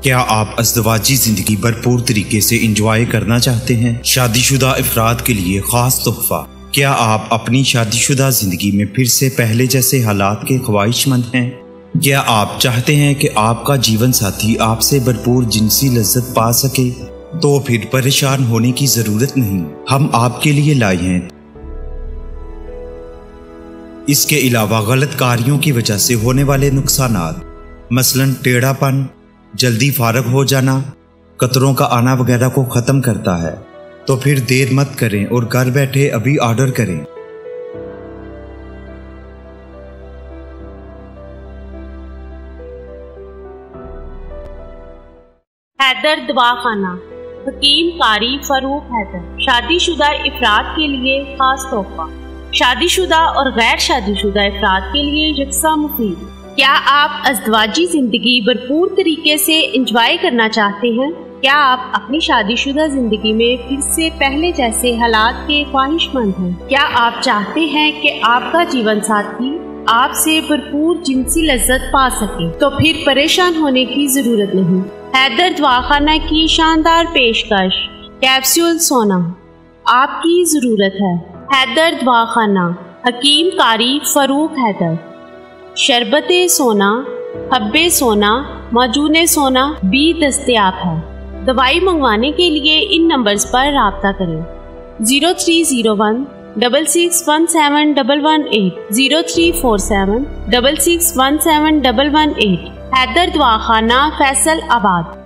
क्या आप अज़दवाजी ज़िंदगी भरपूर तरीके से इंजॉय करना चाहते हैं? शादीशुदा अफराद के लिए ख़ास तोहफ़ा। क्या आप अपनी शादीशुदा ज़िंदगी में फिर से पहले जैसे हालात के ख्वाहिशमंद हैं? क्या आप चाहते हैं कि आपका जीवन साथी आपसे भरपूर जिनसी लज्जत पा सके? तो फिर परेशान होने की ज़रूरत नहीं, हम आपके लिए लाए हैं। इसके अलावा गलत कार्यों की वजह से होने वाले नुकसानात, मसलन टेढ़ापन, जल्दी फारग हो जाना, कतरों का आना वगैरह को ख़त्म करता है। तो फिर देर मत करें और घर बैठे अभी ऑर्डर करें। हैदर दवाखाना, हकीम कारी फरूक हैदर। शादीशुदा अफराद के लिए खास तोहफा। शादीशुदा और गैर शादीशुदा अफराद के लिए यकसा मुफीद। क्या आप अज़दवाजी जिंदगी भरपूर तरीके से इंजॉय करना चाहते हैं? क्या आप अपनी शादीशुदा जिंदगी में फिर से पहले जैसे हालात के ख्वाहिशमंद हैं? क्या आप चाहते हैं कि आपका जीवन साथी आपसे भरपूर जिनसी लज्जत पा सके? तो फिर परेशान होने की जरूरत नहीं। हैदर दवाखाना की शानदार पेशकश, कैप्सूल सोना आपकी जरूरत है। हैदर दवाखाना, हकीम कारी फरूक हैदर। शरबते सोना, हब्बे सोना, माजूने सोना भी दस्तयाब है। दवाई मंगवाने के लिए इन नंबर्स पर राब्ता करें। 0301 66171118, 0347 66171118। हैदर दवाखाना, फैसल आबाद।